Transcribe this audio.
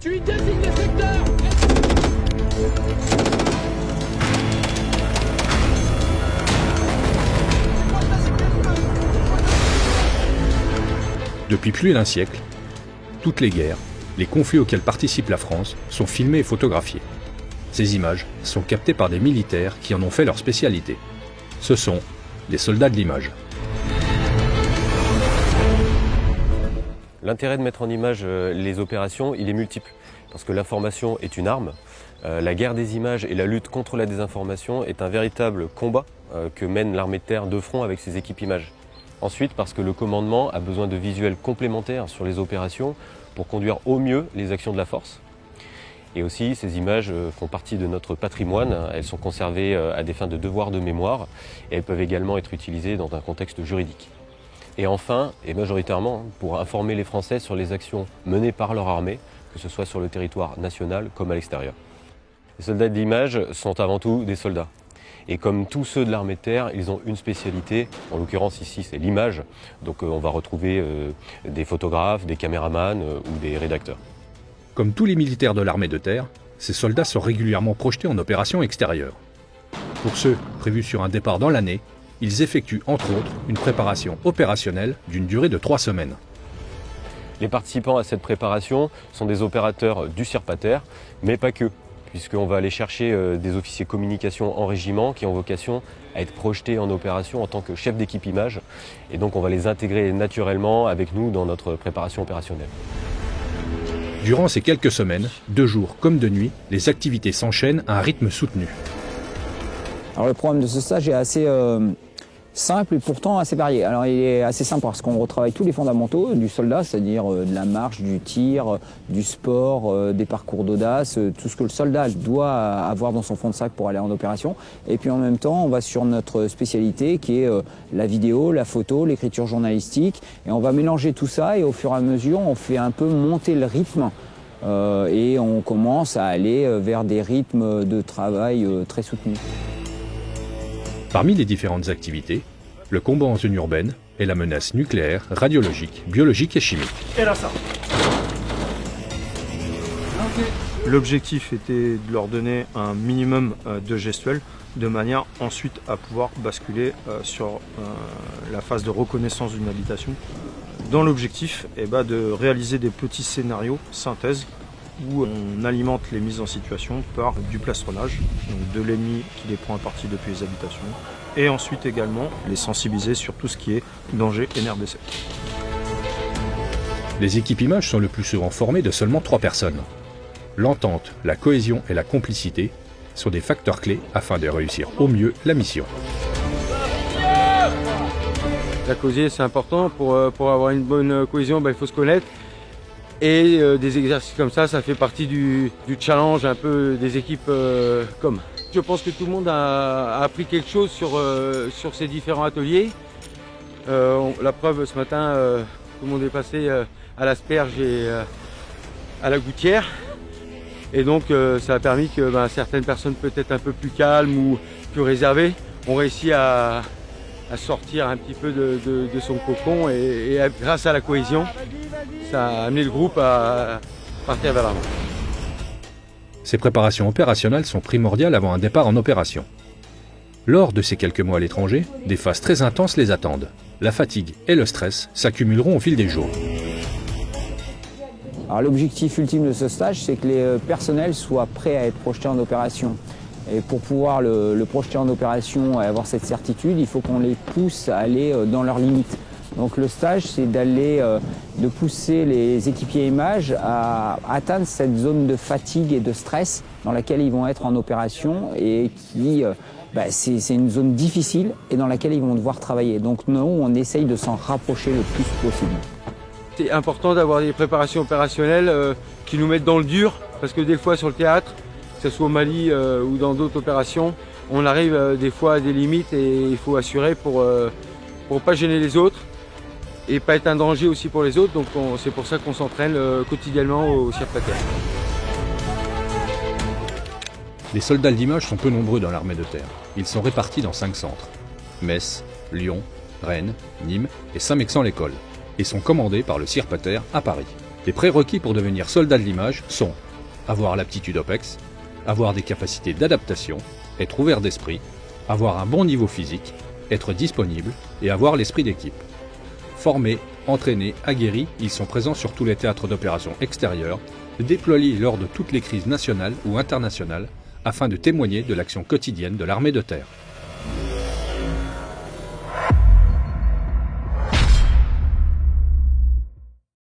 Tu désignes les secteurs. Depuis plus d'un siècle, toutes les guerres, les conflits auxquels participe la France sont filmés et photographiés. Ces images sont captées par des militaires qui en ont fait leur spécialité. Ce sont les soldats de l'image. L'intérêt de mettre en image les opérations, il est multiple. Parce que l'information est une arme. La guerre des images et la lutte contre la désinformation est un véritable combat que mène l'armée de terre de front avec ses équipes images. Ensuite, parce que le commandement a besoin de visuels complémentaires sur les opérations pour conduire au mieux les actions de la force. Et aussi, ces images font partie de notre patrimoine. Elles sont conservées à des fins de devoir de mémoire et elles peuvent également être utilisées dans un contexte juridique. Et enfin, et majoritairement, pour informer les Français sur les actions menées par leur armée, que ce soit sur le territoire national comme à l'extérieur. Les soldats de l'image sont avant tout des soldats. Et comme tous ceux de l'armée de terre, ils ont une spécialité, en l'occurrence ici c'est l'image, donc on va retrouver des photographes, des caméramans ou des rédacteurs. Comme tous les militaires de l'armée de terre, ces soldats sont régulièrement projetés en opération extérieure. Pour ceux prévus sur un départ dans l'année, ils effectuent entre autres une préparation opérationnelle d'une durée de 3 semaines. Les participants à cette préparation sont des opérateurs du CIRPATER, mais pas que, puisqu'on va aller chercher des officiers communication en régiment qui ont vocation à être projetés en opération en tant que chef d'équipe image. Et donc on va les intégrer naturellement avec nous dans notre préparation opérationnelle. Durant ces quelques semaines, de jour comme de nuit, les activités s'enchaînent à un rythme soutenu. Alors le programme de ce stage est assez simple et pourtant assez varié. Alors il est assez simple parce qu'on retravaille tous les fondamentaux du soldat, c'est-à-dire de la marche, du tir, du sport, des parcours d'audace, tout ce que le soldat doit avoir dans son fond de sac pour aller en opération. Et puis en même temps, on va sur notre spécialité qui est la vidéo, la photo, l'écriture journalistique. Et on va mélanger tout ça et au fur et à mesure, on fait un peu monter le rythme et on commence à aller vers des rythmes de travail très soutenus. Parmi les différentes activités, le combat en zone urbaine et la menace nucléaire, radiologique, biologique et chimique. Et là ça. L'objectif était de leur donner un minimum de gestuels de manière ensuite à pouvoir basculer sur la phase de reconnaissance d'une habitation. Dans l'objectif de réaliser des petits scénarios synthèse où on alimente les mises en situation par du plastronnage, donc de l'ennemi qui les prend à partie depuis les habitations, et ensuite également les sensibiliser sur tout ce qui est danger et nerfs d'essai. Les équipes images sont le plus souvent formées de seulement 3 personnes. L'entente, la cohésion et la complicité sont des facteurs clés afin de réussir au mieux la mission. La causer, c'est important. Pour avoir une bonne cohésion, il faut se connaître. Et des exercices comme ça fait partie du challenge un peu des équipes com. Je pense que tout le monde a appris quelque chose sur ces différents ateliers. La preuve, ce matin, tout le monde est passé à l'asperge et à la gouttière. Et donc ça a permis que certaines personnes peut-être un peu plus calmes ou plus réservées ont réussi à sortir un petit peu de son cocon et grâce à la cohésion, ça a amené le groupe à partir vers l'avant. Ces préparations opérationnelles sont primordiales avant un départ en opération. Lors de ces quelques mois à l'étranger, des phases très intenses les attendent. La fatigue et le stress s'accumuleront au fil des jours. Alors l'objectif ultime de ce stage, c'est que les personnels soient prêts à être projetés en opération. Et pour pouvoir le projeter en opération et avoir cette certitude, il faut qu'on les pousse à aller dans leurs limites. Donc le stage, c'est de pousser les équipiers images à atteindre cette zone de fatigue et de stress dans laquelle ils vont être en opération et qui, c'est une zone difficile et dans laquelle ils vont devoir travailler. Donc nous, on essaye de s'en rapprocher le plus possible. C'est important d'avoir des préparations opérationnelles qui nous mettent dans le dur, parce que des fois sur le théâtre, que ce soit au Mali ou dans d'autres opérations, on arrive des fois à des limites et il faut assurer pour pas gêner les autres et pas être un danger aussi pour les autres. Donc c'est pour ça qu'on s'entraîne quotidiennement au CIRPATER. Les soldats d'image sont peu nombreux dans l'armée de terre. Ils sont répartis dans 5 centres. Metz, Lyon, Rennes, Nîmes et Saint-Mexan-l'École et sont commandés par le CIRPATER à Paris. Les prérequis pour devenir soldat de l'image sont avoir l'aptitude OPEX, avoir des capacités d'adaptation, être ouvert d'esprit, avoir un bon niveau physique, être disponible et avoir l'esprit d'équipe. Formés, entraînés, aguerris, ils sont présents sur tous les théâtres d'opérations extérieures, déployés lors de toutes les crises nationales ou internationales, afin de témoigner de l'action quotidienne de l'armée de terre.